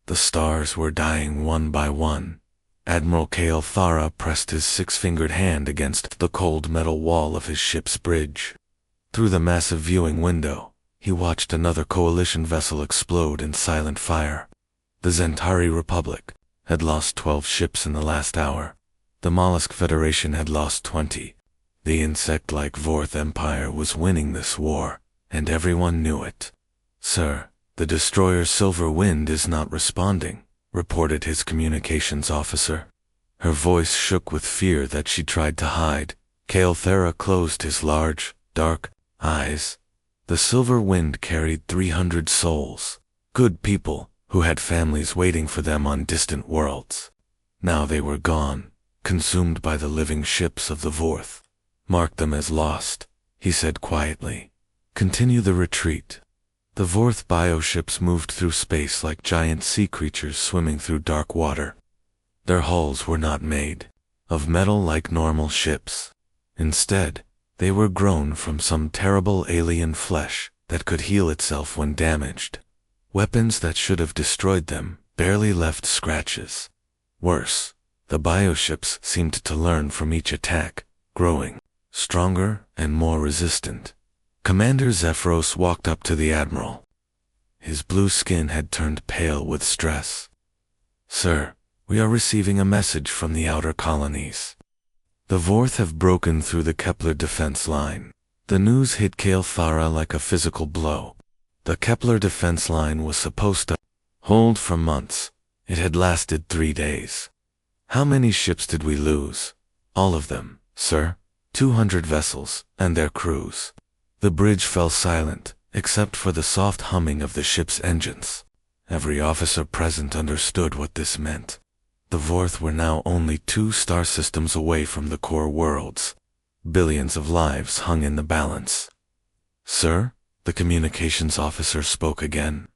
The stars were dying one by one. Admiral Kale Thara pressed his six-fingered hand against the cold metal wall of his ship's bridge. Through the massive viewing window, he watched another coalition vessel explode in silent fire. The Zentari Republic had lost 12 ships in the last hour. The Mollusk Federation had lost 20. The insect-like Vorth Empire was winning this war, and everyone knew it. "Sir, the destroyer Silver Wind is not responding," reported his communications officer. Her voice shook with fear that she tried to hide. Kale Thara closed his large, dark eyes. The Silver Wind carried 300 souls, good people who had families waiting for them on distant worlds. Now they were gone, consumed by the living ships of the Vorth. "Mark them as lost," he said quietly. "Continue the retreat." The Vorth bioships moved through space like giant sea creatures swimming through dark water. Their hulls were not made of metal like normal ships. Instead, they were grown from some terrible alien flesh that could heal itself when damaged. Weapons that should have destroyed them barely left scratches. Worse, the bioships seemed to learn from each attack, growing stronger and more resistant. Commander Zephyros walked up to the Admiral. His blue skin had turned pale with stress. "Sir, we are receiving a message from the outer colonies. The Vorth have broken through the Kepler defense line." The news hit Kale Thara like a physical blow. The Kepler defense line was supposed to hold for months. It had lasted 3 days. "How many ships did we lose?" "All of them, sir. 200 vessels and their crews." The bridge fell silent, except for the soft humming of the ship's engines. Every officer present understood what this meant. The Vorth were now only 2 star systems away from the core worlds. Billions of lives hung in the balance. "Sir," the communications officer spoke again.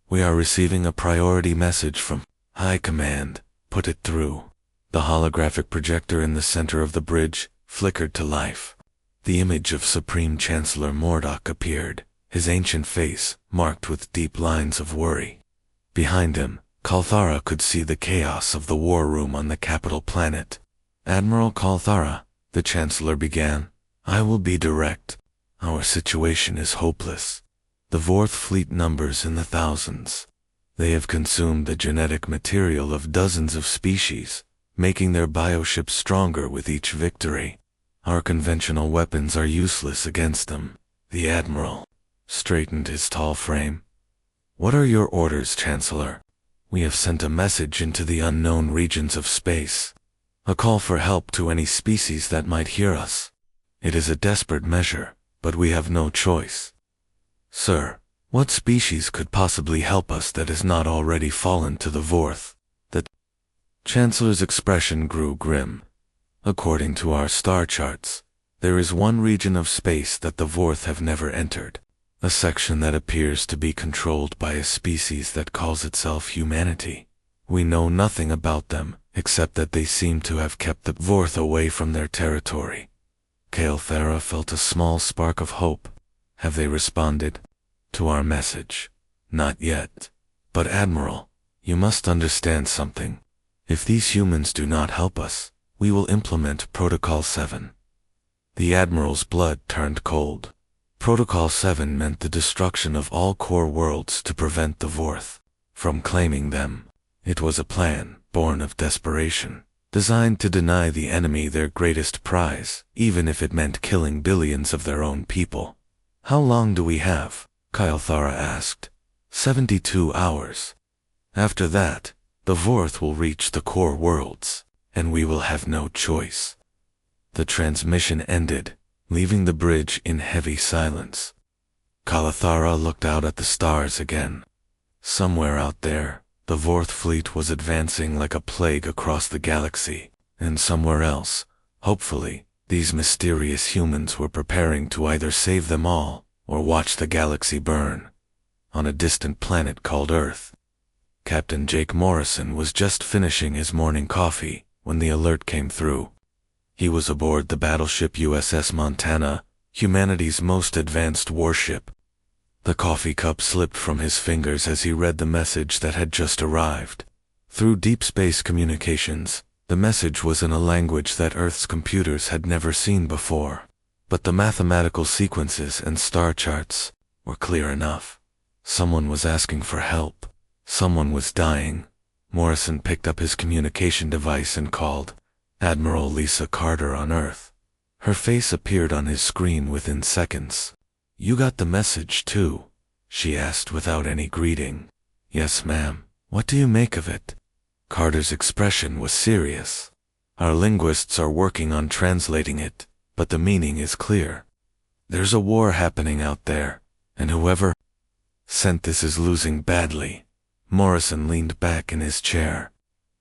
"We are receiving a priority message from High Command. Put it through." The holographic projector in the center of the bridge flickered to life. The image of Supreme Chancellor Mordok appeared, his ancient face marked with deep lines of worry. Behind him, Kalthara could see the chaos of the war room on the capital planet. "Admiral Kalthara," the Chancellor began, "I will be direct. Our situation is hopeless. The Vorth fleet numbers in the thousands. They have consumed the genetic material of dozens of species, making their bioships stronger with each victory. Our conventional weapons are useless against them." The Admiral straightened his tall frame. "What are your orders, Chancellor?" "We have sent a message into the unknown regions of space. A call for help to any species that might hear us. It is a desperate measure, but we have no choice." "Sir, what species could possibly help us that has not already fallen to the Vorth?" The Chancellor's expression grew grim. "According to our star charts, there is one region of space that the Vorth have never entered, a section that appears to be controlled by a species that calls itself humanity. We know nothing about them, except that they seem to have kept the Vorth away from their territory." Kale Thara felt a small spark of hope. "Have they responded to our message?" "Not yet. But Admiral, you must understand something. If these humans do not help us, we will implement Protocol 7. The Admiral's blood turned cold. Protocol 7 meant the destruction of all core worlds to prevent the Vorth from claiming them. It was a plan born of desperation, designed to deny the enemy their greatest prize, even if it meant killing billions of their own people. "How long do we have?" Kyle Thara asked. 72 hours. After that, the Vorth will reach the core worlds, and we will have no choice." The transmission ended, leaving the bridge in heavy silence. Kalathara looked out at the stars again. Somewhere out there, the Vorth fleet was advancing like a plague across the galaxy, and somewhere else, hopefully, these mysterious humans were preparing to either save them all or watch the galaxy burn. On a distant planet called Earth, Captain Jake Morrison was just finishing his morning coffee when the alert came through. He was aboard the battleship USS Montana, humanity's most advanced warship. The coffee cup slipped from his fingers as he read the message that had just arrived. Through deep space communications, the message was in a language that Earth's computers had never seen before. But the mathematical sequences and star charts were clear enough. Someone was asking for help. Someone was dying. Morrison picked up his communication device and called Admiral Lisa Carter on Earth. Her face appeared on his screen within seconds. "You got the message too?" she asked without any greeting. "Yes, ma'am. What do you make of it?" Carter's expression was serious. "Our linguists are working on translating it, but the meaning is clear. There's a war happening out there, and whoever sent this is losing badly." Morrison leaned back in his chair.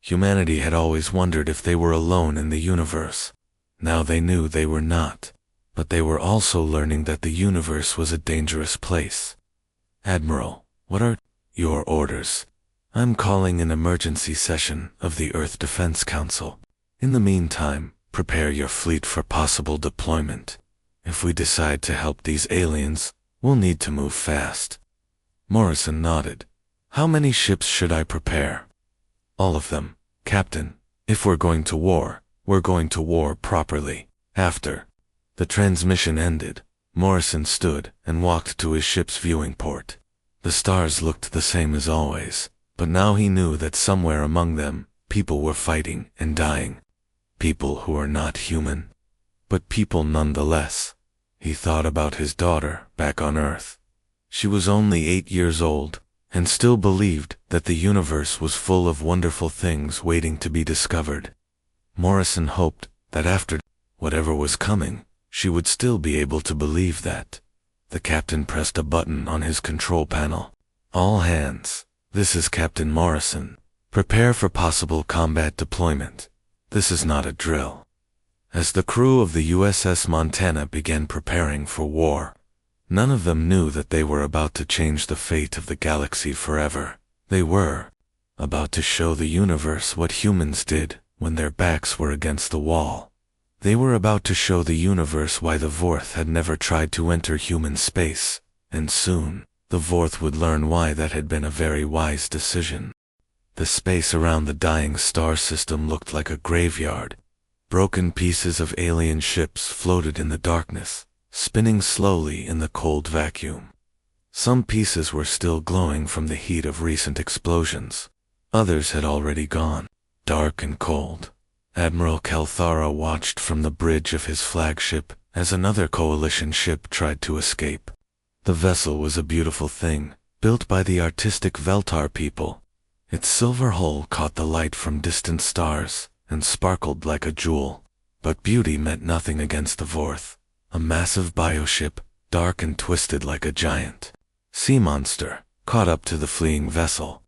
Humanity had always wondered if they were alone in the universe. Now they knew they were not. But they were also learning that the universe was a dangerous place. "Admiral, what are your orders?" "I'm calling an emergency session of the Earth Defense Council. In the meantime, prepare your fleet for possible deployment. If we decide to help these aliens, we'll need to move fast." Morrison nodded. "How many ships should I prepare?" "All of them, Captain. If we're going to war, we're going to war properly." After the transmission ended, Morrison stood and walked to his ship's viewing port. The stars looked the same as always, but now he knew that somewhere among them, people were fighting and dying. People who are not human, but people nonetheless. He thought about his daughter back on Earth. She was only 8 years old, and still believed that the universe was full of wonderful things waiting to be discovered. Morrison hoped that after whatever was coming, she would still be able to believe that. The captain pressed a button on his control panel. "All hands, this is Captain Morrison. Prepare for possible combat deployment. This is not a drill." As the crew of the USS Montana began preparing for war, none of them knew that they were about to change the fate of the galaxy forever. They were about to show the universe what humans did when their backs were against the wall. They were about to show the universe why the Vorth had never tried to enter human space, and soon, the Vorth would learn why that had been a very wise decision. The space around the dying star system looked like a graveyard. Broken pieces of alien ships floated in the darkness, spinning slowly in the cold vacuum. Some pieces were still glowing from the heat of recent explosions. Others had already gone, dark and cold. Admiral Kelthara watched from the bridge of his flagship as another coalition ship tried to escape. The vessel was a beautiful thing, built by the artistic Veltar people. Its silver hull caught the light from distant stars and sparkled like a jewel. But beauty meant nothing against the Vorth, a massive bioship, dark and twisted like a giant sea monster, caught up to the fleeing vessel.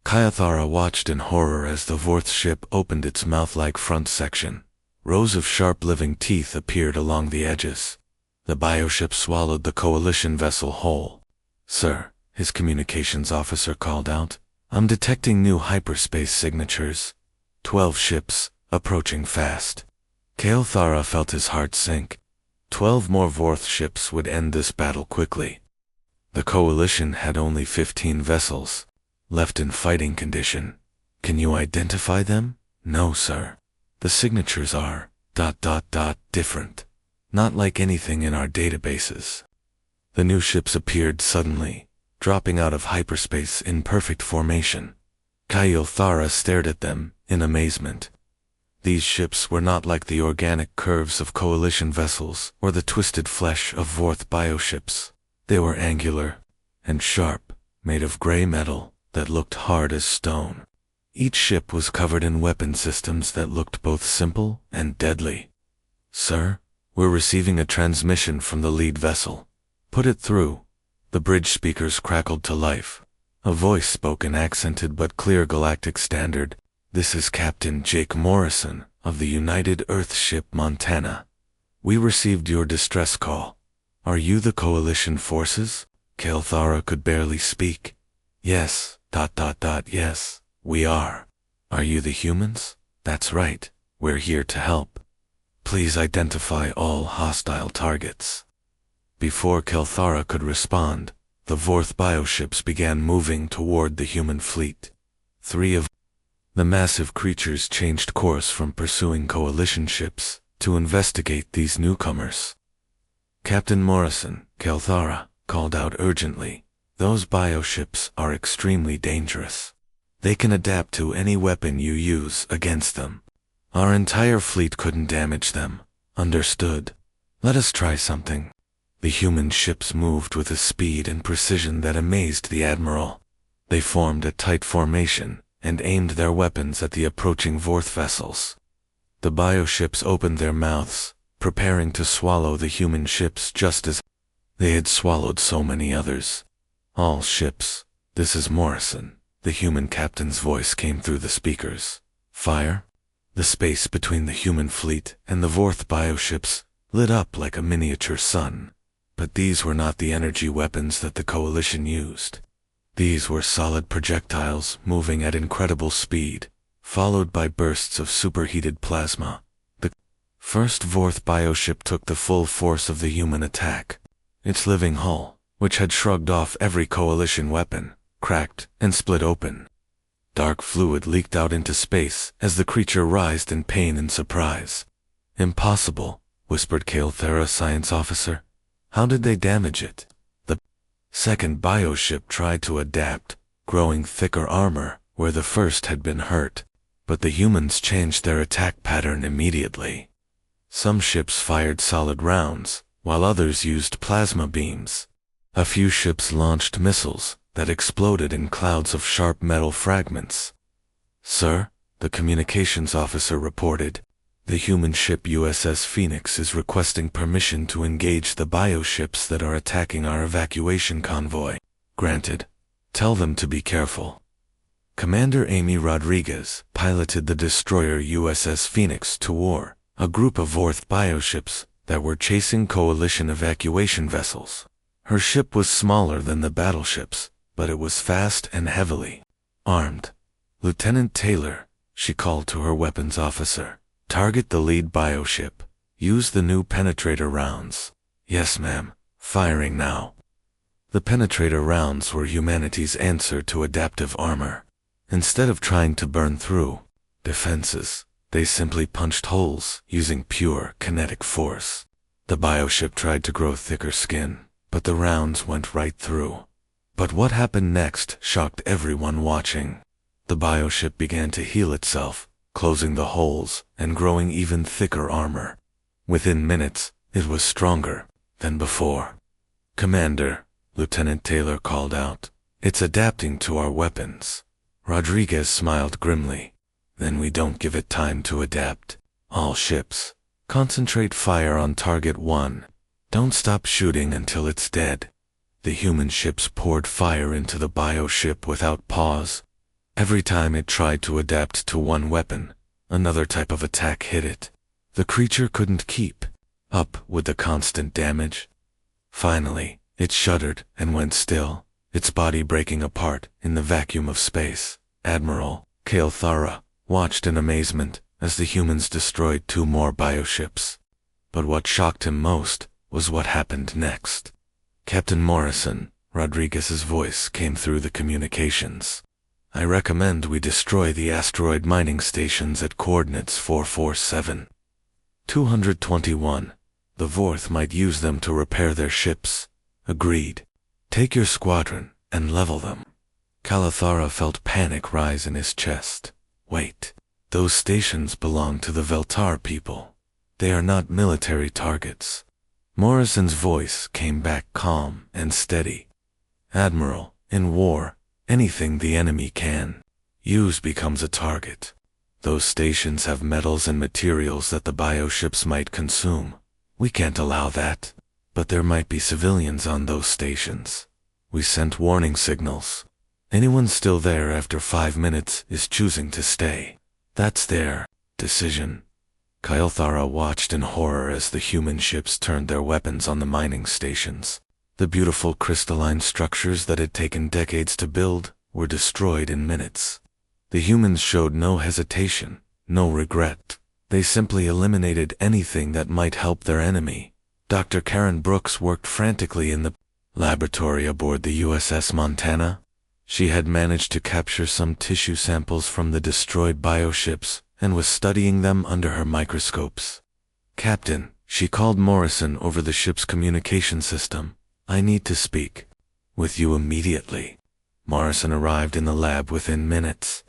Kayathara watched in horror as the Vorth ship opened its mouth-like front section. Rows of sharp living teeth appeared along the edges. The bioship swallowed the coalition vessel whole. "Sir," his communications officer called out, "I'm detecting new hyperspace signatures. 12 ships, approaching fast." Kayathara felt his heart sink. 12 more Vorth ships would end this battle quickly. The coalition had only 15 vessels left in fighting condition. "Can you identify them?" "No, sir. The signatures are ... different. Not like anything in our databases." The new ships appeared suddenly, dropping out of hyperspace in perfect formation. Kayathara stared at them in amazement. These ships were not like the organic curves of coalition vessels or the twisted flesh of Vorth bioships. They were angular and sharp, made of gray metal that looked hard as stone. Each ship was covered in weapon systems that looked both simple and deadly. "Sir, we're receiving a transmission from the lead vessel." "Put it through." The bridge speakers crackled to life. A voice spoke in accented but clear Galactic Standard. "This is Captain Jake Morrison of the United Earth ship Montana. We received your distress call. Are you the coalition forces?" Kayathara could barely speak. "Yes, yes, we are." "Are you the humans?" "That's right. We're here to help. Please identify all hostile targets." Before Kayathara could respond, the Vorth bioships began moving toward the human fleet. 3 of the massive creatures changed course from pursuing coalition ships to investigate these newcomers. Captain Morrison, Kelthara, called out urgently, "Those bioships are extremely dangerous. They can adapt to any weapon you use against them. Our entire fleet couldn't damage them." "Understood. Let us try something." The human ships moved with a speed and precision that amazed the Admiral. They formed a tight formation and aimed their weapons at the approaching Vorth vessels. The bioships opened their mouths, preparing to swallow the human ships just as they had swallowed so many others. "All ships, this is Morrison." The human captain's voice came through the speakers. "Fire?" The space between the human fleet and the Vorth bioships lit up like a miniature sun. But these were not the energy weapons that the Coalition used. These were solid projectiles moving at incredible speed, followed by bursts of superheated plasma. The first Vorth bioship took the full force of the human attack. Its living hull, which had shrugged off every Coalition weapon, cracked and split open. Dark fluid leaked out into space as the creature writhed in pain and surprise. "Impossible," whispered Kelthara, science officer. "How did they damage it?" The second bioship tried to adapt, growing thicker armor where the first had been hurt, but the humans changed their attack pattern immediately. Some ships fired solid rounds, while others used plasma beams. A few ships launched missiles that exploded in clouds of sharp metal fragments. "Sir," the communications officer reported, "the human ship USS Phoenix is requesting permission to engage the bioships that are attacking our evacuation convoy." "Granted. Tell them to be careful." Commander Amy Rodriguez piloted the destroyer USS Phoenix toward a group of Vorth bioships that were chasing Coalition evacuation vessels. Her ship was smaller than the battleships, but it was fast and heavily armed. "Lieutenant Taylor," she called to her weapons officer, "target the lead bioship. Use the new penetrator rounds." "Yes, ma'am. Firing now." The penetrator rounds were humanity's answer to adaptive armor. Instead of trying to burn through defenses, they simply punched holes using pure kinetic force. The bioship tried to grow thicker skin, but the rounds went right through. But what happened next shocked everyone watching. The bioship began to heal itself, closing the holes and growing even thicker armor. Within minutes, it was stronger than before. "Commander," Lieutenant Taylor called out, "it's adapting to our weapons." Rodriguez smiled grimly. "Then we don't give it time to adapt. All ships, concentrate fire on target 1. Don't stop shooting until it's dead." The human ships poured fire into the bioship without pause. Every time it tried to adapt to one weapon, another type of attack hit it. The creature couldn't keep up with the constant damage. Finally, it shuddered and went still, its body breaking apart in the vacuum of space. Admiral Kelthara watched in amazement as the humans destroyed 2 more bioships. But what shocked him most was what happened next. "Captain Morrison," Rodriguez's voice came through the communications. "I recommend we destroy the asteroid mining stations at coordinates 447. 221. The Vorth might use them to repair their ships." "Agreed. Take your squadron and level them." Kelthara felt panic rise in his chest. "Wait. Those stations belong to the Veltar people. They are not military targets." Morrison's voice came back calm and steady. "Admiral, in war, anything the enemy can use becomes a target. Those stations have metals and materials that the bioships might consume. We can't allow that. But there might be civilians on those stations. We sent warning signals. Anyone still there after 5 minutes is choosing to stay. That's their decision." Kelthara watched in horror as the human ships turned their weapons on the mining stations. The beautiful crystalline structures that had taken decades to build were destroyed in minutes. The humans showed no hesitation, no regret. They simply eliminated anything that might help their enemy. Dr. Karen Brooks worked frantically in the laboratory aboard the USS Montana. She had managed to capture some tissue samples from the destroyed bioships and was studying them under her microscopes. "Captain," she called Morrison over the ship's communication system, "I need to speak with you immediately." Morrison arrived in the lab within minutes.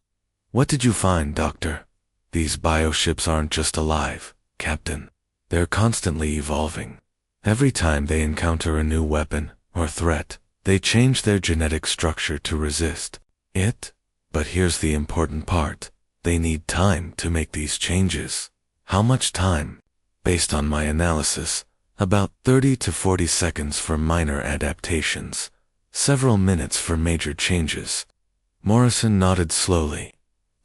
"What did you find, Doctor?" "These bioships aren't just alive, Captain. They're constantly evolving. Every time they encounter a new weapon or threat, they change their genetic structure to resist it. But here's the important part. They need time to make these changes." "How much time?" "Based on my analysis, about 30 to 40 seconds for minor adaptations, several minutes for major changes." Morrison nodded slowly.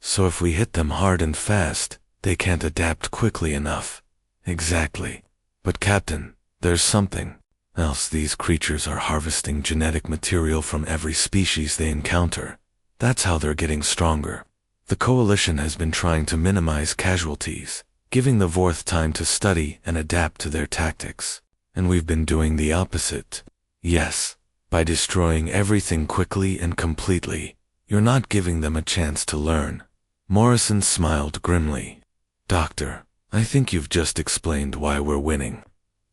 "So if we hit them hard and fast, they can't adapt quickly enough." "Exactly. But Captain, there's something else. These creatures are harvesting genetic material from every species they encounter. That's how they're getting stronger. The Coalition has been trying to minimize casualties, giving the Vorth time to study and adapt to their tactics. And we've been doing the opposite." "Yes, by destroying everything quickly and completely, you're not giving them a chance to learn." Morrison smiled grimly. "Doctor, I think you've just explained why we're winning."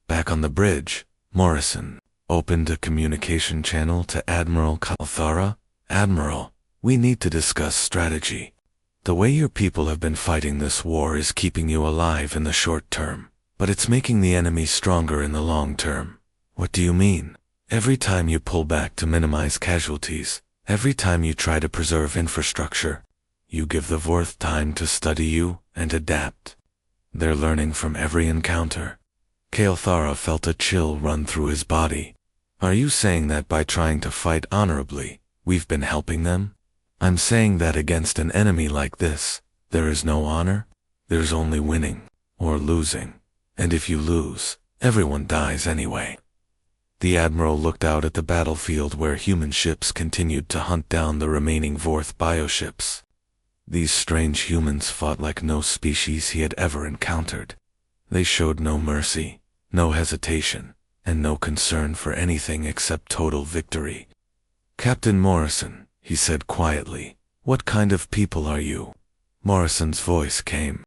Back on the bridge, Morrison opened a communication channel to Admiral Kalthara. "Admiral, we need to discuss strategy. The way your people have been fighting this war is keeping you alive in the short term, but it's making the enemy stronger in the long term." "What do you mean?" "Every time you pull back to minimize casualties, every time you try to preserve infrastructure, you give the Vorth time to study you and adapt. They're learning from every encounter." Kalthara felt a chill run through his body. "Are you saying that by trying to fight honorably, we've been helping them?" "I'm saying that against an enemy like this, there is no honor. There's only winning or losing. And if you lose, everyone dies anyway." The Admiral looked out at the battlefield where human ships continued to hunt down the remaining Vorth bioships. These strange humans fought like no species he had ever encountered. They showed no mercy, no hesitation, and no concern for anything except total victory. "Captain Morrison," he said quietly, "what kind of people are you?" Morrison's voice came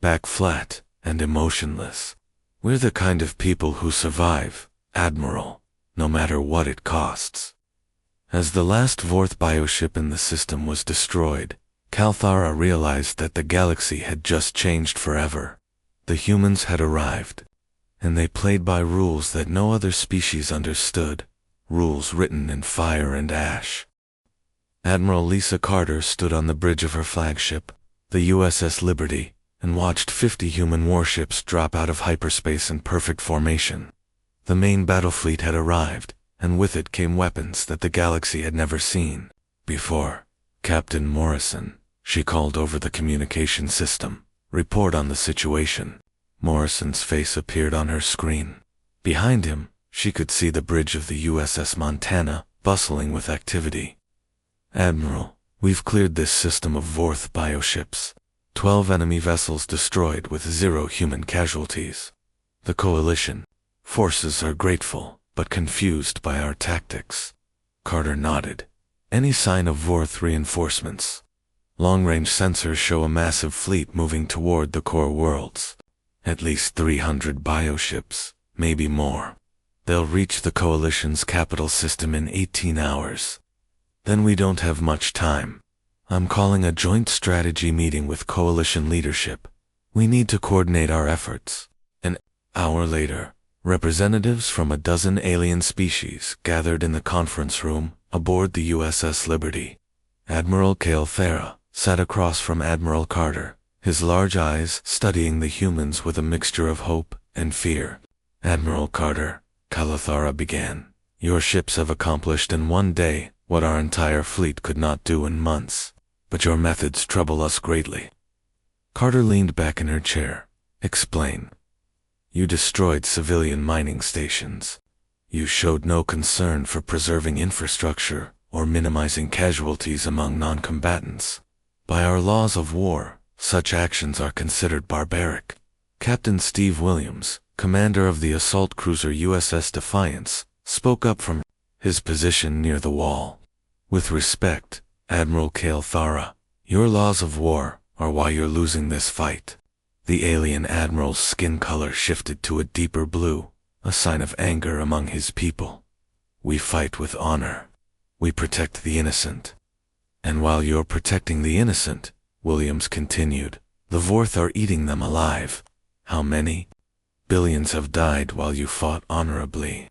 back flat and emotionless. "We're the kind of people who survive, Admiral, no matter what it costs." As the last Vorth bioship in the system was destroyed, Kalthara realized that the galaxy had just changed forever. The humans had arrived, and they played by rules that no other species understood, rules written in fire and ash. Admiral Lisa Carter stood on the bridge of her flagship, the USS Liberty, and watched 50 human warships drop out of hyperspace in perfect formation. The main battle fleet had arrived, and with it came weapons that the galaxy had never seen before. "Captain Morrison," she called over the communication system, "report on the situation." Morrison's face appeared on her screen. Behind him, she could see the bridge of the USS Montana bustling with activity. "Admiral, we've cleared this system of Vorth bioships. 12 enemy vessels destroyed with 0 human casualties. The Coalition forces are grateful, but confused by our tactics." Carter nodded. "Any sign of Vorth reinforcements?" "Long-range sensors show a massive fleet moving toward the core worlds. At least 300 bioships, maybe more. They'll reach the Coalition's capital system in 18 hours. Then we don't have much time. I'm calling a joint strategy meeting with Coalition leadership. We need to coordinate our efforts." An hour later, representatives from a dozen alien species gathered in the conference room aboard the USS Liberty. Admiral Kalthara sat across from Admiral Carter, his large eyes studying the humans with a mixture of hope and fear. "Admiral Carter," Kalthara began, "your ships have accomplished in one day what our entire fleet could not do in months, but your methods trouble us greatly." Carter leaned back in her chair. "Explain." "You destroyed civilian mining stations. You showed no concern for preserving infrastructure or minimizing casualties among non-combatants. By our laws of war, such actions are considered barbaric." Captain Steve Williams, commander of the assault cruiser USS Defiance, spoke up from his position near the wall. With respect, Admiral Kael'thara, your laws of war are why you're losing this fight. The alien admiral's skin color shifted to a deeper blue, a sign of anger among his people. We fight with honor. We protect the innocent. And while you're protecting the innocent, Williams continued, the Vorth are eating them alive. How many? Billions have died while you fought honorably.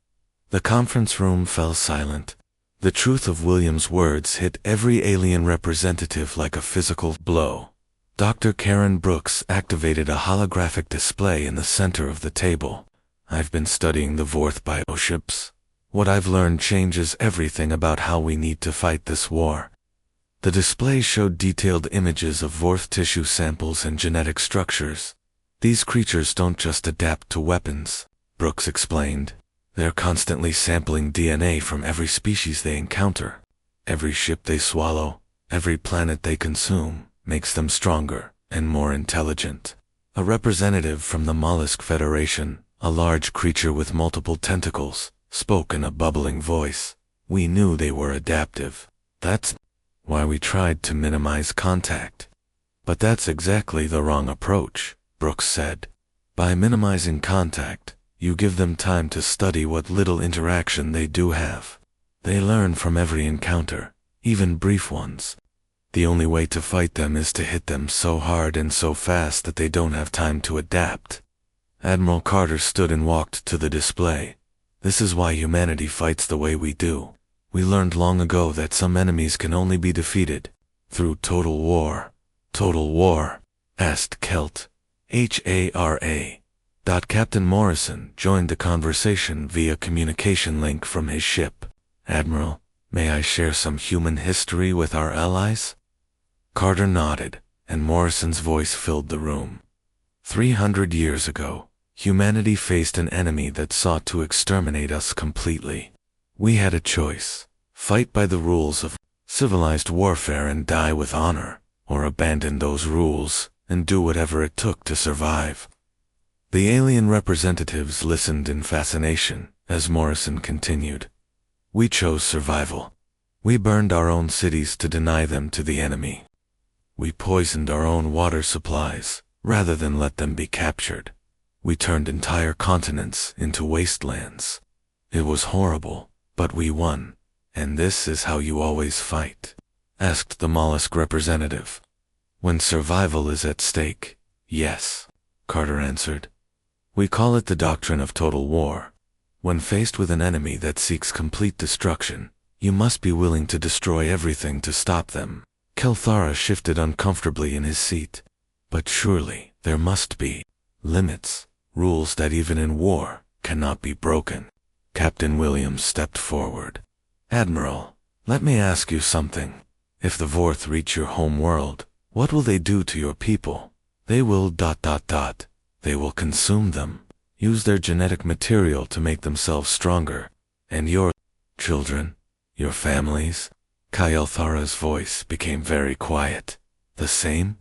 The conference room fell silent. The truth of Williams' words hit every alien representative like a physical blow. Dr. Karen Brooks activated a holographic display in the center of the table. I've been studying the Vorth bioships. What I've learned changes everything about how we need to fight this war. The display showed detailed images of Vorth tissue samples and genetic structures. These creatures don't just adapt to weapons, Brooks explained. They're constantly sampling DNA from every species they encounter. Every ship they swallow, every planet they consume, makes them stronger and more intelligent. A representative from the Mollusk Federation, a large creature with multiple tentacles, spoke in a bubbling voice. We knew they were adaptive. That's why we tried to minimize contact. But that's exactly the wrong approach, Brooks said. By minimizing contact, you give them time to study what little interaction they do have. They learn from every encounter, even brief ones. The only way to fight them is to hit them so hard and so fast that they don't have time to adapt. Admiral Carter stood and walked to the display. This is why humanity fights the way we do. We learned long ago that some enemies can only be defeated through total war. Total war? Asked Kelt. HARA. Captain Morrison joined the conversation via communication link from his ship. Admiral, may I share some human history with our allies? Carter nodded, and Morrison's voice filled the room. 300 years ago, humanity faced an enemy that sought to exterminate us completely. We had a choice: fight by the rules of civilized warfare and die with honor, or abandon those rules and do whatever it took to survive. The alien representatives listened in fascination as Morrison continued. We chose survival. We burned our own cities to deny them to the enemy. We poisoned our own water supplies rather than let them be captured. We turned entire continents into wastelands. It was horrible, but we won. And this is how you always fight? Asked the mollusk representative. When survival is at stake, yes, Carter answered. We call it the doctrine of total war. When faced with an enemy that seeks complete destruction, you must be willing to destroy everything to stop them. Kael'thara shifted uncomfortably in his seat. But surely there must be limits, rules that even in war cannot be broken. Captain Williams stepped forward. Admiral, let me ask you something. If the Vorth reach your home world, what will they do to your people? They will ... They will consume them, use their genetic material to make themselves stronger. And your children, your families? Kael'thara's voice became very quiet. The same?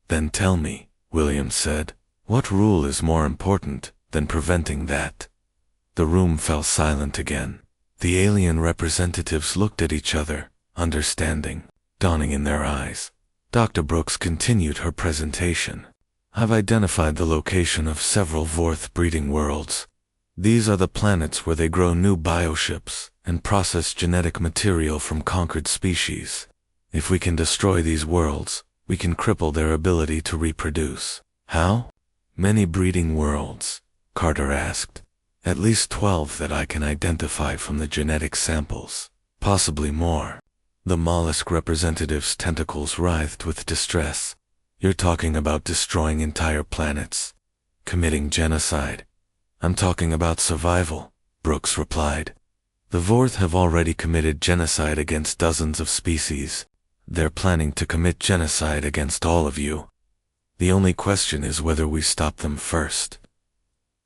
Then tell me, Williams said, what rule is more important than preventing that? The room fell silent again. The alien representatives looked at each other, understanding dawning in their eyes. Dr. Brooks continued her presentation. I've identified the location of several Vorth breeding worlds. These are the planets where they grow new bioships and process genetic material from conquered species. If we can destroy these worlds, we can cripple their ability to reproduce. How? Many breeding worlds, Carter asked. At least 12 that I can identify from the genetic samples. Possibly more. The mollusk representative's tentacles writhed with distress. You're talking about destroying entire planets, committing genocide. I'm talking about survival, Brooks replied. The Vorth have already committed genocide against dozens of species. They're planning to commit genocide against all of you. The only question is whether we stop them first.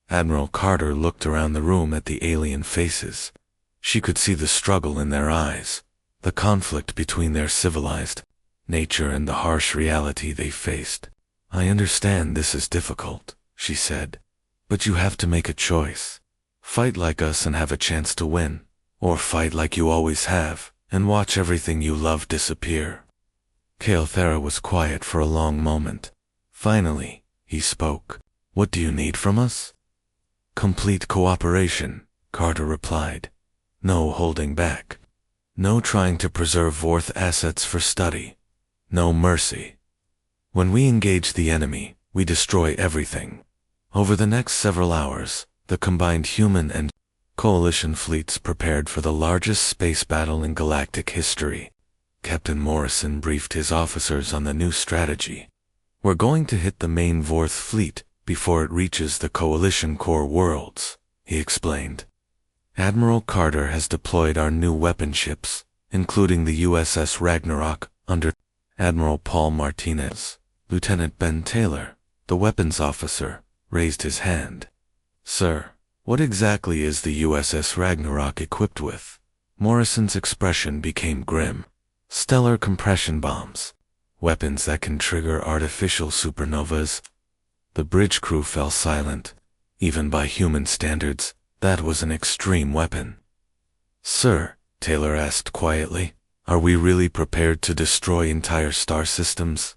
Admiral Carter looked around the room at the alien faces. She could see the struggle in their eyes, the conflict between their civilized nature and the harsh reality they faced. I understand this is difficult, she said, but you have to make a choice. Fight like us and have a chance to win, or fight like you always have, and watch everything you love disappear. Kael'thera was quiet for a long moment. Finally, he spoke. What do you need from us? Complete cooperation, Carter replied. No holding back. No trying to preserve Vorth assets for study. No mercy. When we engage the enemy, we destroy everything. Over the next several hours, the combined human and Coalition fleets prepared for the largest space battle in galactic history. Captain Morrison briefed his officers on the new strategy. We're going to hit the main Vorth fleet before it reaches the Coalition core worlds, he explained. Admiral Carter has deployed our new weapon ships, including the USS Ragnarok under Admiral Paul Martinez. Lieutenant Ben Taylor, the weapons officer, raised his hand. Sir, what exactly is the USS Ragnarok equipped with? Morrison's expression became grim. Stellar compression bombs. Weapons that can trigger artificial supernovas. The bridge crew fell silent. Even by human standards, that was an extreme weapon. Sir, Taylor asked quietly, are we really prepared to destroy entire star systems?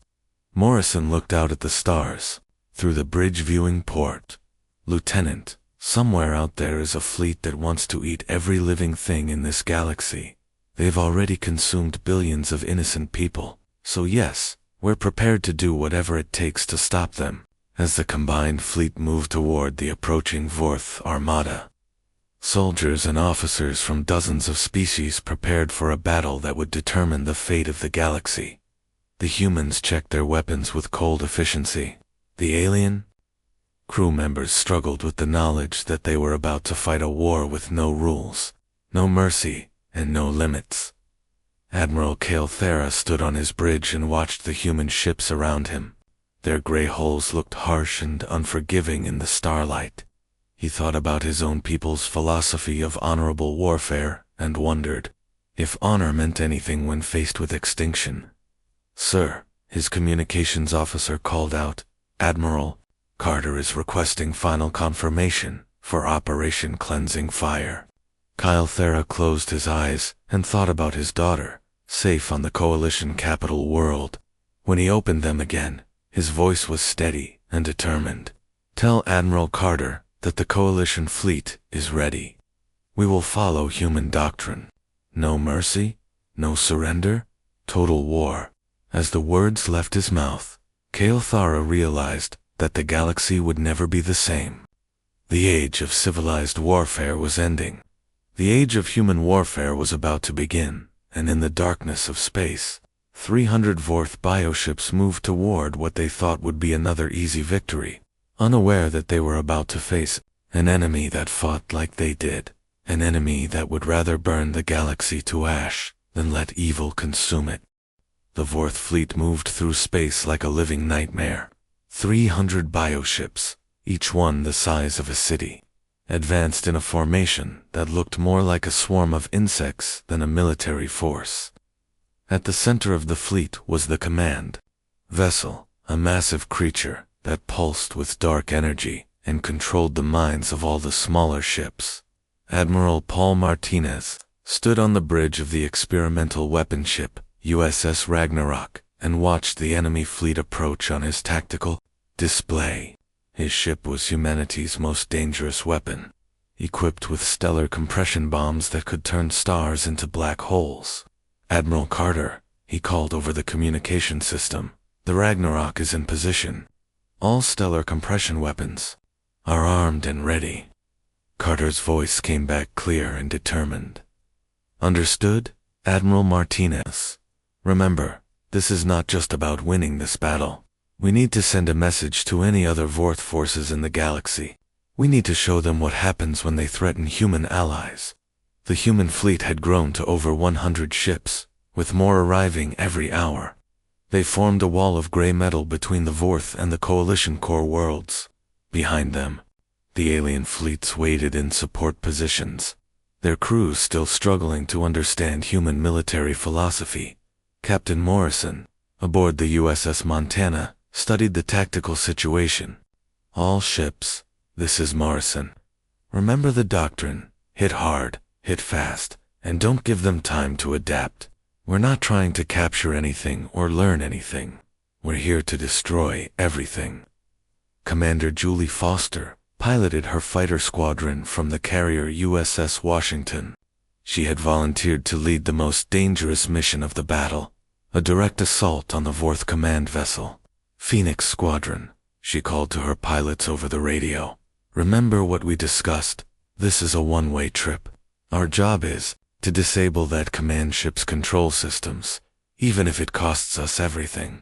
Morrison looked out at the stars, through the bridge viewing port. Lieutenant, somewhere out there is a fleet that wants to eat every living thing in this galaxy. They've already consumed billions of innocent people, so yes, we're prepared to do whatever it takes to stop them. As the combined fleet moved toward the approaching Vorth armada, soldiers and officers from dozens of species prepared for a battle that would determine the fate of the galaxy. The humans checked their weapons with cold efficiency. The alien crew members struggled with the knowledge that they were about to fight a war with no rules, no mercy, and no limits. Admiral Kael'thera stood on his bridge and watched the human ships around him. Their gray hulls looked harsh and unforgiving in the starlight. He thought about his own people's philosophy of honorable warfare and wondered if honor meant anything when faced with extinction. Sir, his communications officer called out, Admiral, Carter is requesting final confirmation for Operation Cleansing Fire. Kael'thera closed his eyes and thought about his daughter, safe on the Coalition capital world. When he opened them again, his voice was steady and determined. Tell Admiral Carter that the Coalition fleet is ready. We will follow human doctrine. No mercy, no surrender, total war. As the words left his mouth, Kael'thera realized that the galaxy would never be the same. The age of civilized warfare was ending. The age of human warfare was about to begin, and in the darkness of space, 300 Vorth bioships moved toward what they thought would be another easy victory, unaware that they were about to face an enemy that fought like they did, an enemy that would rather burn the galaxy to ash than let evil consume it. The Vorth fleet moved through space like a living nightmare. 300 bioships, each one the size of a city, advanced in a formation that looked more like a swarm of insects than a military force. At the center of the fleet was the command vessel, a massive creature that pulsed with dark energy and controlled the minds of all the smaller ships. Admiral Paul Martinez stood on the bridge of the experimental weapon ship USS Ragnarok and watched the enemy fleet approach on his tactical display. His ship was humanity's most dangerous weapon, equipped with stellar compression bombs that could turn stars into black holes. Admiral Carter, he called over the communication system, the Ragnarok is in position. All stellar compression weapons are armed and ready. Carter's voice came back clear and determined. Understood, Admiral Martinez. Remember, this is not just about winning this battle. We need to send a message to any other Vorth forces in the galaxy. We need to show them what happens when they threaten human allies. The human fleet had grown to over 100 ships, with more arriving every hour. They formed a wall of gray metal between the Vorth and the Coalition core worlds. Behind them, the alien fleets waited in support positions, their crews still struggling to understand human military philosophy. Captain Morrison, aboard the USS Montana, studied the tactical situation. All ships, this is Morrison. Remember the doctrine, hit hard, Hit fast, and don't give them time to adapt. We're not trying to capture anything or learn anything. We're here to destroy everything. Commander Julie Foster piloted her fighter squadron from the carrier USS Washington. She had volunteered to lead the most dangerous mission of the battle, a direct assault on the Vorth command vessel. Phoenix Squadron, she called to her pilots over the radio. Remember what we discussed. This is a one-way trip. Our job is to disable that command ship's control systems, even if it costs us everything.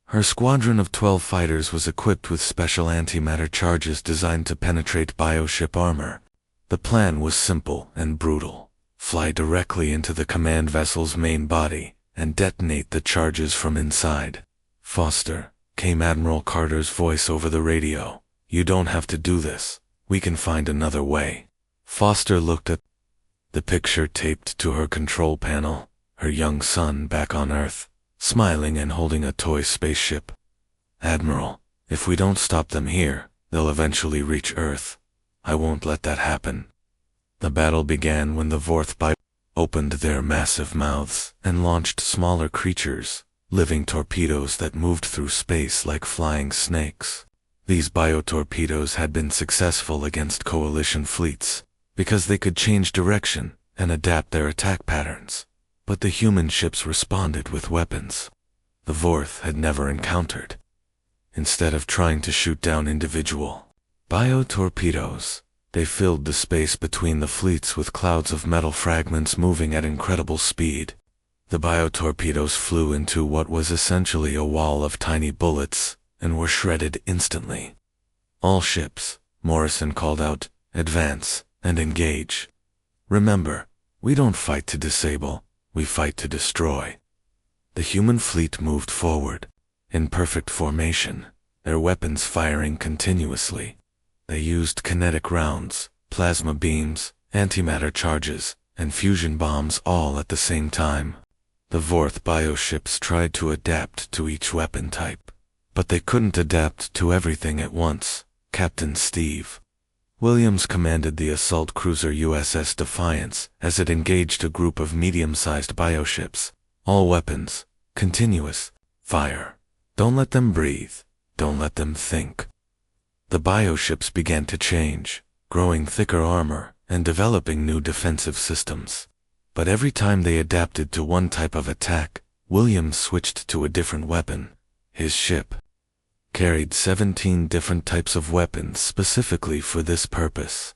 Her squadron of 12 fighters was equipped with special antimatter charges designed to penetrate bioship armor. The plan was simple and brutal. Fly directly into the command vessel's main body and detonate the charges from inside. Foster, came Admiral Carter's voice over the radio. You don't have to do this. We can find another way. Foster looked at the picture taped to her control panel, her young son back on Earth, smiling and holding a toy spaceship. Admiral, if we don't stop them here, they'll eventually reach Earth. I won't let that happen. The battle began when the Vorth opened their massive mouths and launched smaller creatures, living torpedoes that moved through space like flying snakes. These biotorpedoes had been successful against coalition fleets because they could change direction and adapt their attack patterns. But the human ships responded with weapons the Vorth had never encountered. Instead of trying to shoot down individual biotorpedoes, they filled the space between the fleets with clouds of metal fragments moving at incredible speed. The biotorpedoes flew into what was essentially a wall of tiny bullets and were shredded instantly. All ships, Morrison called out, advance and engage. Remember, we don't fight to disable, we fight to destroy. The human fleet moved forward, in perfect formation, their weapons firing continuously. They used kinetic rounds, plasma beams, antimatter charges, and fusion bombs all at the same time. The Vorth bioships tried to adapt to each weapon type, but they couldn't adapt to everything at once. Captain Steve Williams commanded the assault cruiser USS Defiance as it engaged a group of medium-sized bioships. All weapons, continuous, fire. Don't let them breathe, don't let them think. The bioships began to change, growing thicker armor and developing new defensive systems. But every time they adapted to one type of attack, Williams switched to a different weapon. His ship carried 17 different types of weapons specifically for this purpose.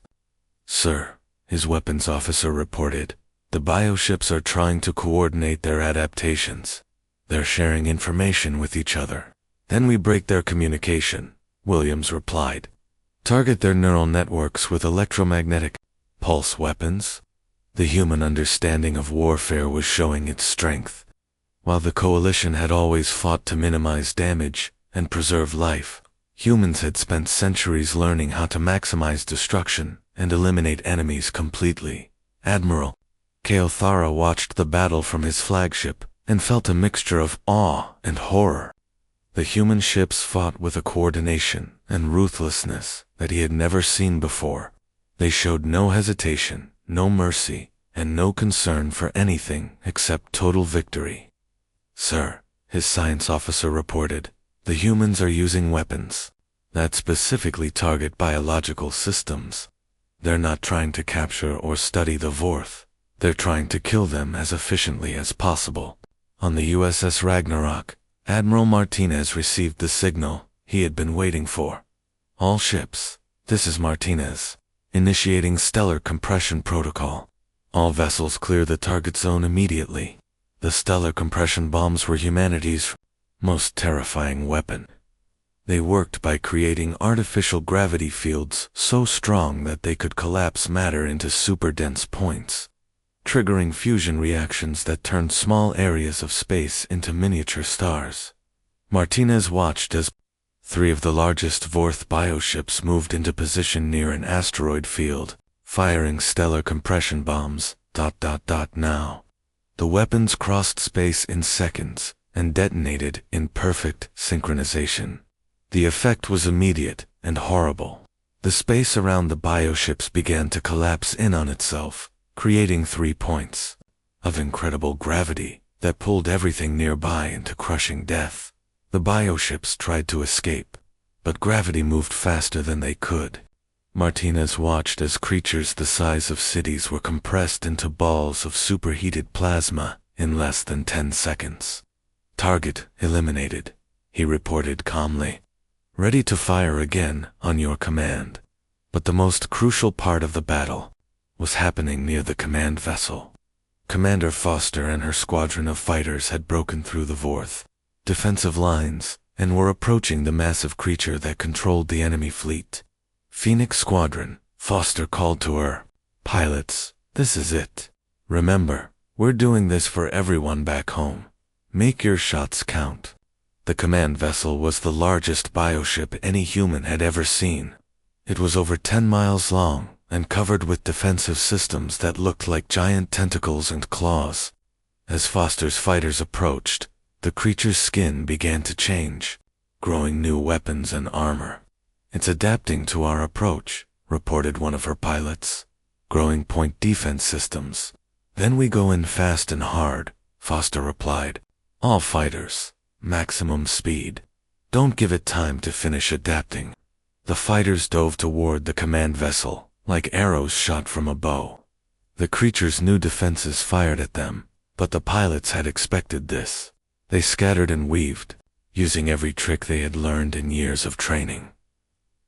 Sir, his weapons officer reported, the bioships are trying to coordinate their adaptations. They're sharing information with each other. Then we break their communication, Williams replied. Target their neural networks with electromagnetic pulse weapons. The human understanding of warfare was showing its strength. While the coalition had always fought to minimize damage and preserve life, humans had spent centuries learning how to maximize destruction and eliminate enemies completely. Admiral Keothara watched the battle from his flagship and felt a mixture of awe and horror. The human ships fought with a coordination and ruthlessness that he had never seen before. They showed no hesitation, no mercy, and no concern for anything except total victory. Sir, his science officer reported, the humans are using weapons that specifically target biological systems. They're not trying to capture or study the Vorth. They're trying to kill them as efficiently as possible. On the USS Ragnarok, Admiral Martinez received the signal he had been waiting for. All ships, this is Martinez, initiating stellar compression protocol. All vessels clear the target zone immediately. The stellar compression bombs were humanity's most terrifying weapon. They worked by creating artificial gravity fields so strong that they could collapse matter into super-dense points, triggering fusion reactions that turned small areas of space into miniature stars. Martinez watched as 3 of the largest Vorth bioships moved into position near an asteroid field, firing stellar compression bombs. Now, the weapons crossed space in seconds and detonated in perfect synchronization. The effect was immediate and horrible. The space around the bioships began to collapse in on itself, creating 3 points of incredible gravity that pulled everything nearby into crushing death. The bioships tried to escape, but gravity moved faster than they could. Martinez watched as creatures the size of cities were compressed into balls of superheated plasma in less than 10 seconds. "Target eliminated," he reported calmly. "Ready to fire again on your command." But the most crucial part of the battle was happening near the command vessel. Commander Foster and her squadron of fighters had broken through the Vorth defensive lines and were approaching the massive creature that controlled the enemy fleet. "Phoenix Squadron," Foster called to her. "Pilots, this is it. Remember, we're doing this for everyone back home. Make your shots count." The command vessel was the largest bioship any human had ever seen. It was over 10 miles long and covered with defensive systems that looked like giant tentacles and claws. As Foster's fighters approached, the creature's skin began to change, growing new weapons and armor. "It's adapting to our approach," reported one of her pilots. "Growing point defense systems. Then we go in fast and hard," Foster replied. "All fighters, maximum speed. Don't give it time to finish adapting." The fighters dove toward the command vessel, like arrows shot from a bow. The creature's new defenses fired at them, but the pilots had expected this. They scattered and weaved, using every trick they had learned in years of training.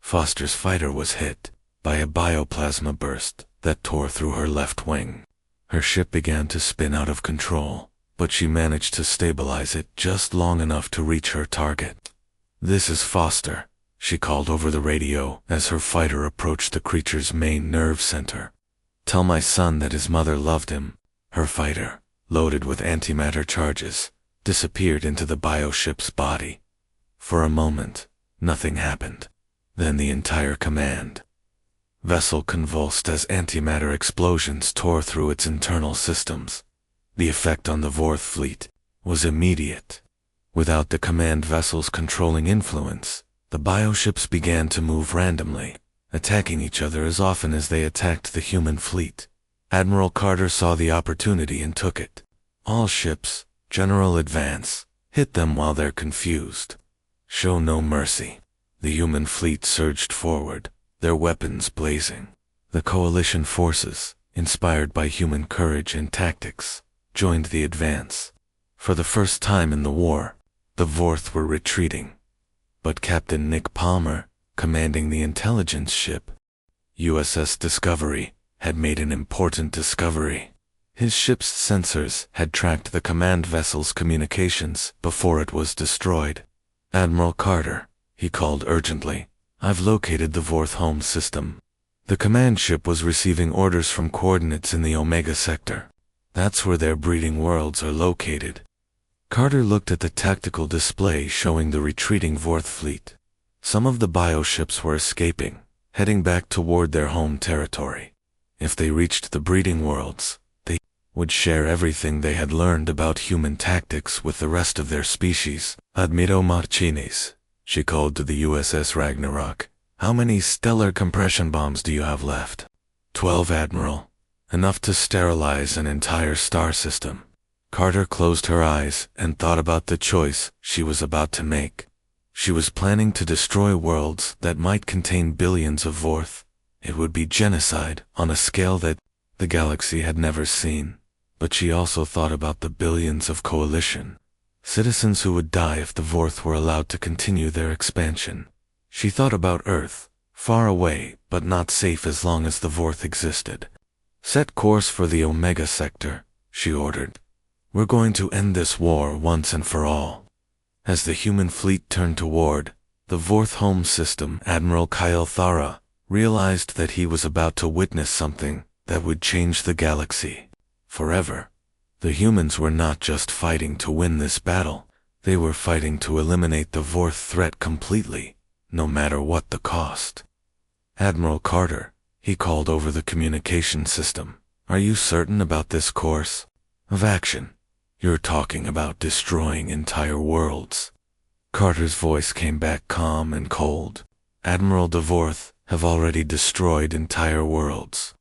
Foster's fighter was hit by a bioplasma burst that tore through her left wing. Her ship began to spin out of control, but she managed to stabilize it just long enough to reach her target. "This is Foster," she called over the radio as her fighter approached the creature's main nerve center. "Tell my son that his mother loved him." Her fighter, loaded with antimatter charges, disappeared into the bioship's body. For a moment, nothing happened. Then the entire command vessel convulsed as antimatter explosions tore through its internal systems. The effect on the Vorth fleet was immediate. Without the command vessel's controlling influence, the bioships began to move randomly, attacking each other as often as they attacked the human fleet. Admiral Carter saw the opportunity and took it. "All ships, general advance. Hit them while they're confused. Show no mercy." The human fleet surged forward, their weapons blazing. The coalition forces, inspired by human courage and tactics, joined the advance. For the first time in the war, the Vorth were retreating. But Captain Nick Palmer, commanding the intelligence ship, USS Discovery, had made an important discovery. His ship's sensors had tracked the command vessel's communications before it was destroyed. "Admiral Carter," he called urgently, "I've located the Vorth home system." The command ship was receiving orders from coordinates in the Omega sector. That's where their breeding worlds are located. Carter looked at the tactical display showing the retreating Vorth fleet. Some of the bioships were escaping, heading back toward their home territory. If they reached the breeding worlds, they would share everything they had learned about human tactics with the rest of their species. "Admiral Martinez," she called to the USS Ragnarok, "how many stellar compression bombs do you have left?" 12, Admiral. Enough to sterilize an entire star system." Carter closed her eyes and thought about the choice she was about to make. She was planning to destroy worlds that might contain billions of Vorth. It would be genocide on a scale that the galaxy had never seen. But she also thought about the billions of coalition citizens who would die if the Vorth were allowed to continue their expansion. She thought about Earth, far away but not safe as long as the Vorth existed. "Set course for the Omega sector," she ordered. "We're going to end this war once and for all." As the human fleet turned toward the Vorth home system, Admiral Kyle Thara realized that he was about to witness something that would change the galaxy forever. The humans were not just fighting to win this battle, they were fighting to eliminate the Vorth threat completely, no matter what the cost. "Admiral Carter," he called over the communication system, "are you certain about this course of action? You're talking about destroying entire worlds." Carter's voice came back calm and cold. "Admiral de Vorth have already destroyed entire worlds.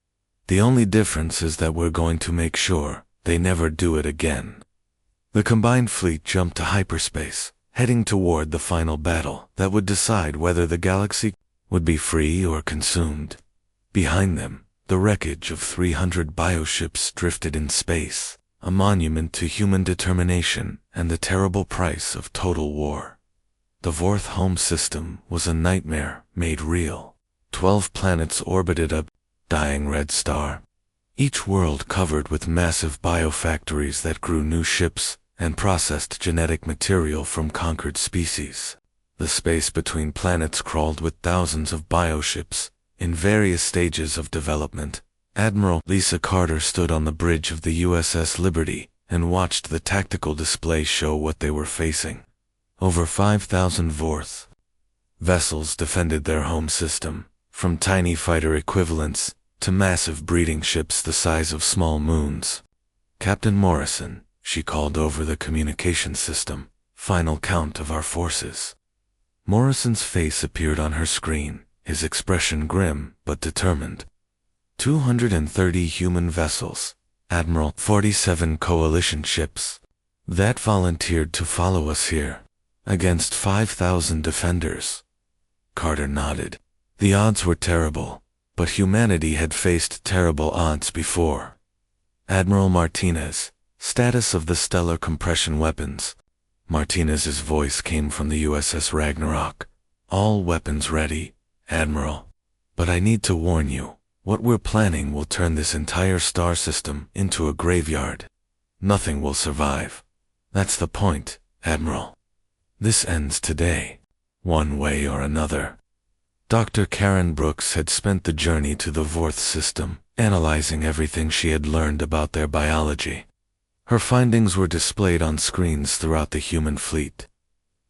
The only difference is that we're going to make sure they never do it again." The combined fleet jumped to hyperspace, heading toward the final battle that would decide whether the galaxy would be free or consumed. Behind them, the wreckage of 300 bioships drifted in space, a monument to human determination and the terrible price of total war. The Vorth home system was a nightmare made real. 12 planets orbited a dying red star, each world covered with massive biofactories that grew new ships and processed genetic material from conquered species. The space between planets crawled with thousands of bioships in various stages of development. Admiral Lisa Carter stood on the bridge of the USS Liberty and watched the tactical display show what they were facing. Over 5,000 Vorth vessels defended their home system, from tiny fighter equivalents to massive breeding ships the size of small moons. "Captain Morrison," she called over the communication system, "final count of our forces." Morrison's face appeared on her screen, his expression grim but determined. 230 human vessels, Admiral, 47 coalition ships that volunteered to follow us here, against 5,000 defenders. Carter nodded. The odds were terrible, but humanity had faced terrible odds before. "Admiral Martinez, status of the stellar compression weapons." Martinez's voice came from the USS Ragnarok. "All weapons ready, Admiral. But I need to warn you, what we're planning will turn this entire star system into a graveyard. Nothing will survive. That's the point, Admiral. This ends today, one way or another." Dr. Karen Brooks had spent the journey to the Vorth system, analyzing everything she had learned about their biology. Her findings were displayed on screens throughout the human fleet.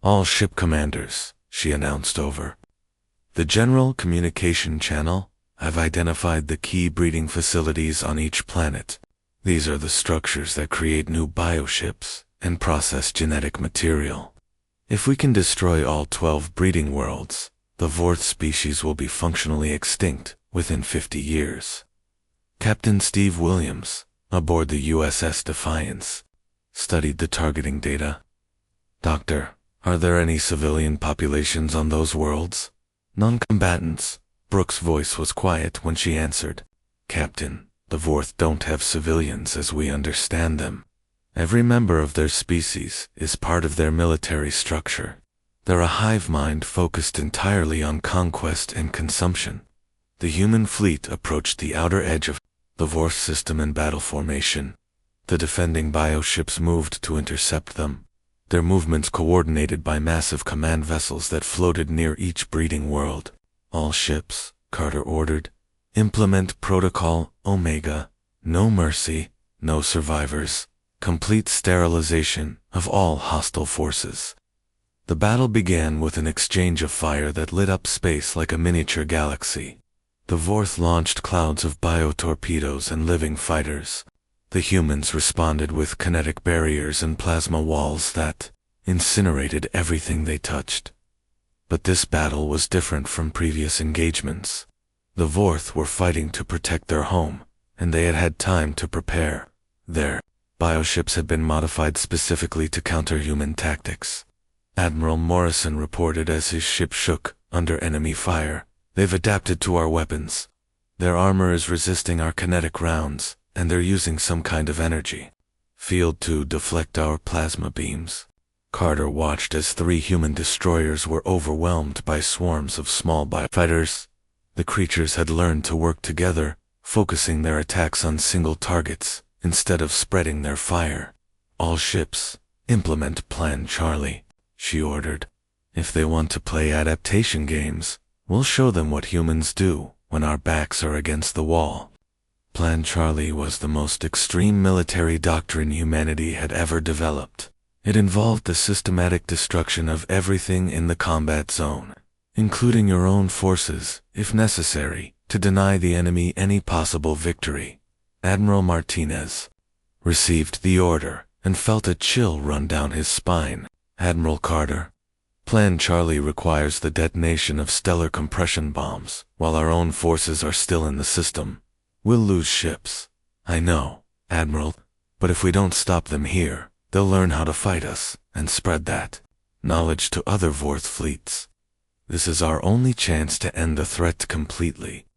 "All ship commanders," she announced over the general communication channel, "I've identified the key breeding facilities on each planet. These are the structures that create new bioships and process genetic material. If we can destroy all 12 breeding worlds, the Vorth species will be functionally extinct within 50 years. Captain Steve Williams, aboard the USS Defiance, studied the targeting data. "Doctor, are there any civilian populations on those worlds?" "Non-combatants." Brooks' voice was quiet when she answered. "Captain, the Vorth don't have civilians as we understand them. Every member of their species is part of their military structure. They're a hive mind focused entirely on conquest and consumption." The human fleet approached the outer edge of the Vorth system in battle formation. The defending bioships moved to intercept them, their movements coordinated by massive command vessels that floated near each breeding world. "All ships," Carter ordered, "implement Protocol Omega. No mercy, no survivors. Complete sterilization of all hostile forces." The battle began with an exchange of fire that lit up space like a miniature galaxy. The Vorth launched clouds of biotorpedoes and living fighters. The humans responded with kinetic barriers and plasma walls that incinerated everything they touched. But this battle was different from previous engagements. The Vorth were fighting to protect their home, and they had had time to prepare. Their bioships had been modified specifically to counter human tactics. Admiral Morrison reported as his ship shook under enemy fire. "They've adapted to our weapons. Their armor is resisting our kinetic rounds, and they're using some kind of energy field to deflect our plasma beams." Carter watched as 3 human destroyers were overwhelmed by swarms of small biofighters. The creatures had learned to work together, focusing their attacks on single targets instead of spreading their fire. "All ships, implement Plan Charlie," she ordered. "If they want to play adaptation games, we'll show them what humans do when our backs are against the wall." Plan Charlie was the most extreme military doctrine humanity had ever developed. It involved the systematic destruction of everything in the combat zone, including your own forces, if necessary, to deny the enemy any possible victory. Admiral Martinez received the order and felt a chill run down his spine. "Admiral Carter, Plan Charlie requires the detonation of stellar compression bombs while our own forces are still in the system. We'll lose ships. I know, Admiral, but if we don't stop them here, they'll learn how to fight us and spread that knowledge to other Vorth fleets. This is our only chance to end the threat completely.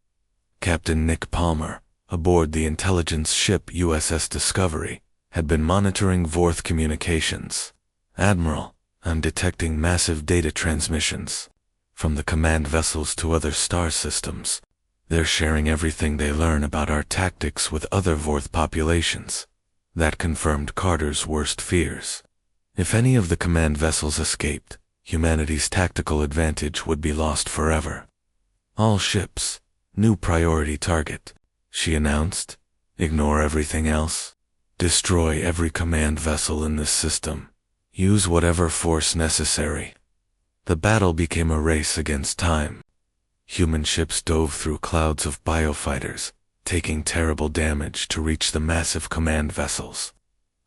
Captain Nick Palmer, aboard the intelligence ship USS Discovery, had been monitoring Vorth communications. Admiral, I'm detecting massive data transmissions from the command vessels to other star systems. They're sharing everything they learn about our tactics with other Vorth populations. That confirmed Carter's worst fears. If any of the command vessels escaped, humanity's tactical advantage would be lost forever. All ships, new priority target, she announced. Ignore everything else. Destroy every command vessel in this system. Use whatever force necessary. The battle became a race against time. Human ships dove through clouds of biofighters, taking terrible damage to reach the massive command vessels.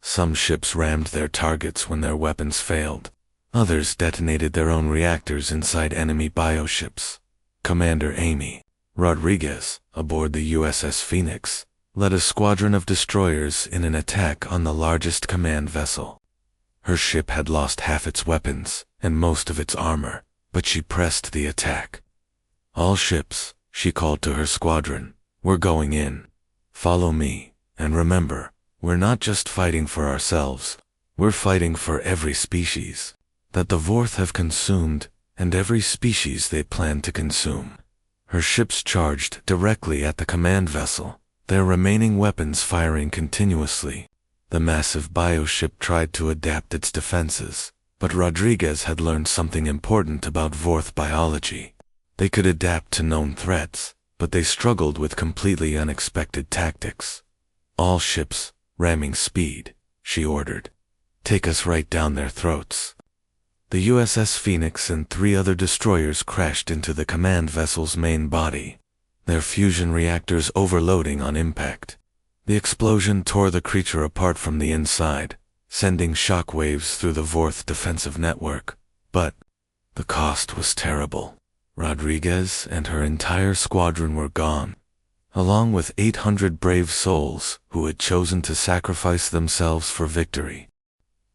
Some ships rammed their targets when their weapons failed. Others detonated their own reactors inside enemy bioships. Commander Amy Rodriguez, aboard the USS Phoenix, led a squadron of destroyers in an attack on the largest command vessel. Her ship had lost half its weapons and most of its armor, but she pressed the attack. All ships, she called to her squadron, we're going in. Follow me, and remember, we're not just fighting for ourselves, we're fighting for every species that the Vorth have consumed and every species they plan to consume. Her ships charged directly at the command vessel, their remaining weapons firing continuously. The massive bioship tried to adapt its defenses, but Rodriguez had learned something important about Vorth biology. They could adapt to known threats, but they struggled with completely unexpected tactics. All ships, ramming speed, she ordered. Take us right down their throats. The USS Phoenix and 3 other destroyers crashed into the command vessel's main body, their fusion reactors overloading on impact. The explosion tore the creature apart from the inside, sending shock waves through the Vorth defensive network. But the cost was terrible. Rodriguez and her entire squadron were gone, along with 800 brave souls who had chosen to sacrifice themselves for victory.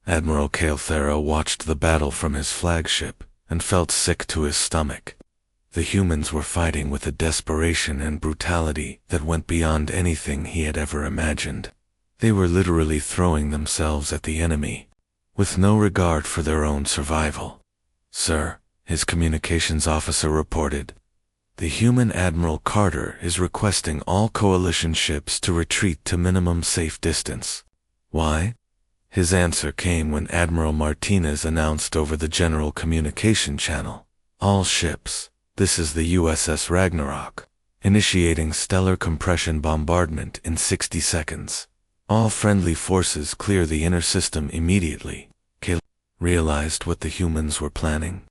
Admiral Calthera watched the battle from his flagship and felt sick to his stomach. The humans were fighting with a desperation and brutality that went beyond anything he had ever imagined. They were literally throwing themselves at the enemy, with no regard for their own survival. Sir, his communications officer reported, the human Admiral Carter is requesting all coalition ships to retreat to minimum safe distance. Why? His answer came when Admiral Martinez announced over the general communication channel, all ships, this is the USS Ragnarok, initiating stellar compression bombardment in 60 seconds. All friendly forces clear the inner system immediately. Kayla realized what the humans were planning.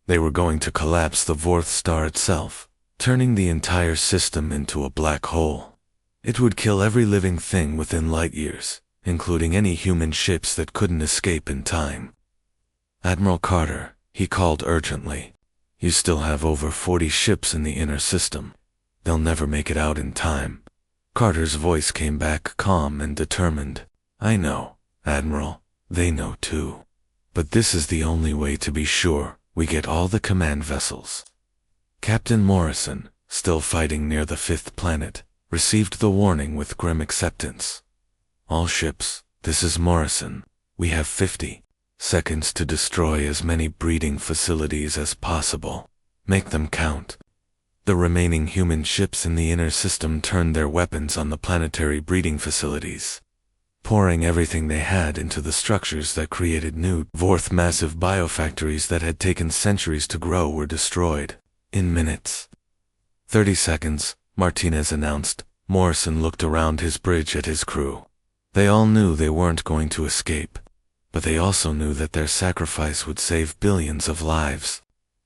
They were going to collapse the Vorth star itself, turning the entire system into a black hole. It would kill every living thing within light years, including any human ships that couldn't escape in time. Admiral Carter, he called urgently. You still have over 40 ships in the inner system. They'll never make it out in time. Carter's voice came back calm and determined. I know, Admiral, they know too. But this is the only way to be sure we get all the command vessels. Captain Morrison, still fighting near the 5th planet, received the warning with grim acceptance. All ships, this is Morrison. We have 50 seconds to destroy as many breeding facilities as possible. Make them count. The remaining human ships in the inner system turned their weapons on the planetary breeding facilities, pouring everything they had into the structures that created new Vorth massive biofactories that had taken centuries to grow were destroyed in minutes. 30 seconds, Martinez announced. Morrison looked around his bridge at his crew. They all knew they weren't going to escape, but they also knew that their sacrifice would save billions of lives.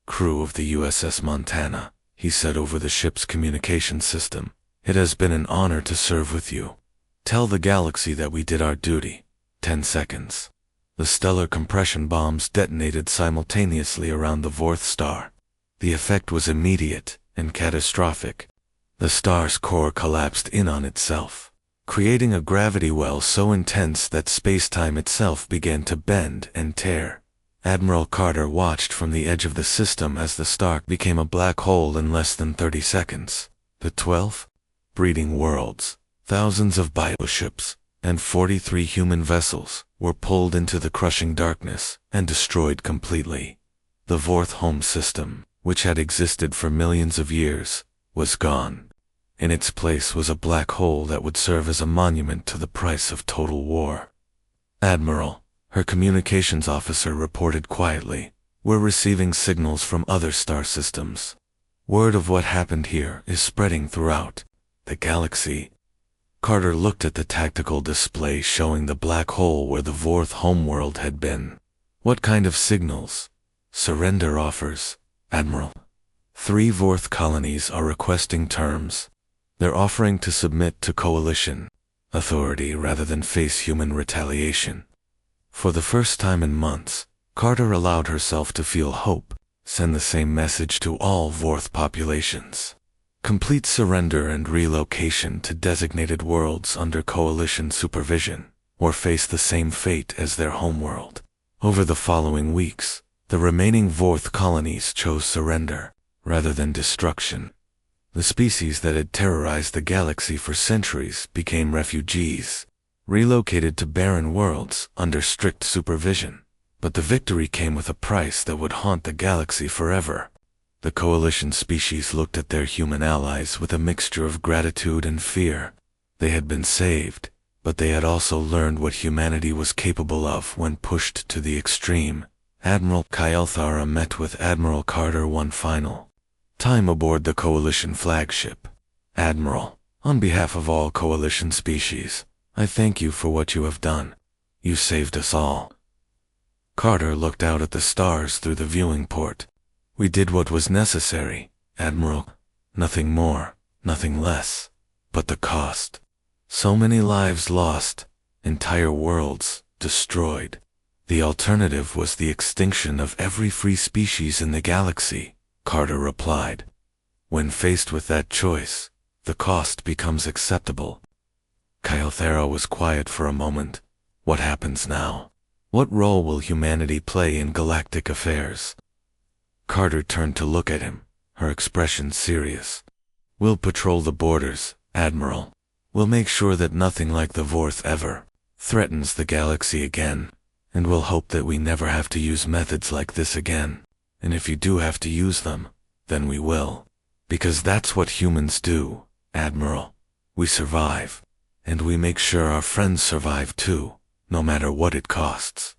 Crew of the USS Montana, he said over the ship's communication system, it has been an honor to serve with you. Tell the galaxy that we did our duty. 10 seconds. The stellar compression bombs detonated simultaneously around the Vorth star. The effect was immediate and catastrophic. The star's core collapsed in on itself, creating a gravity well so intense that space-time itself began to bend and tear. Admiral Carter watched from the edge of the system as the star became a black hole in less than 30 seconds. The 12 breeding worlds, thousands of bioships, and 43 human vessels were pulled into the crushing darkness and destroyed completely. The Vorth home system, which had existed for millions of years, was gone. In its place was a black hole that would serve as a monument to the price of total war. "Admiral," her communications officer reported quietly, "we're receiving signals from other star systems. Word of what happened here is spreading throughout the galaxy." Carter looked at the tactical display showing the black hole where the Vorth homeworld had been. "What kind of signals?" "Surrender offers, Admiral. 3 Vorth colonies are requesting terms. They're offering to submit to coalition authority rather than face human retaliation." For the first time in months, Carter allowed herself to feel hope. Send the same message to all Vorth populations. Complete surrender and relocation to designated worlds under coalition supervision, or face the same fate as their homeworld. Over the following weeks, the remaining Vorth colonies chose surrender, rather than destruction. The species that had terrorized the galaxy for centuries became refugees, relocated to barren worlds under strict supervision. But the victory came with a price that would haunt the galaxy forever. The coalition species looked at their human allies with a mixture of gratitude and fear. They had been saved, but they had also learned what humanity was capable of when pushed to the extreme. Admiral Kyelthara met with Admiral Carter one final time aboard the coalition flagship. "Admiral, on behalf of all coalition species, I thank you for what you have done. You saved us all." Carter looked out at the stars through the viewing port. "We did what was necessary, Admiral. Nothing more, nothing less. But the cost. So many lives lost, entire worlds destroyed. The alternative was the extinction of every free species in the galaxy," Carter replied. "When faced with that choice, the cost becomes acceptable." Kyelthara was quiet for a moment. "What happens now? What role will humanity play in galactic affairs?" Carter turned to look at him, her expression serious. "We'll patrol the borders, Admiral. We'll make sure that nothing like the Vorth ever threatens the galaxy again, and we'll hope that we never have to use methods like this again. And if you do have to use them, then we will. Because that's what humans do, Admiral. We survive, and we make sure our friends survive too, no matter what it costs."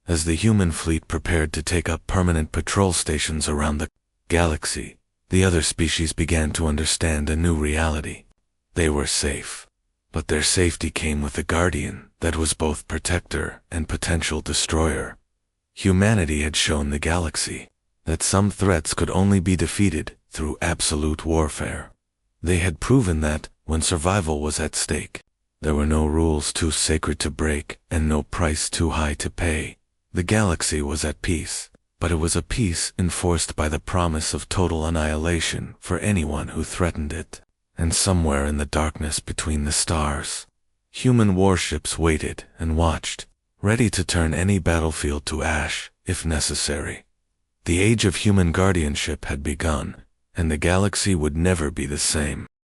As the human fleet prepared to take up permanent patrol stations around the galaxy, the other species began to understand a new reality. They were safe, but their safety came with a guardian that was both protector and potential destroyer. Humanity had shown the galaxy that some threats could only be defeated through absolute warfare. They had proven that, when survival was at stake, there were no rules too sacred to break and no price too high to pay. The galaxy was at peace, but it was a peace enforced by the promise of total annihilation for anyone who threatened it. And somewhere in the darkness between the stars, human warships waited and watched, ready to turn any battlefield to ash, if necessary. The age of human guardianship had begun, and the galaxy would never be the same.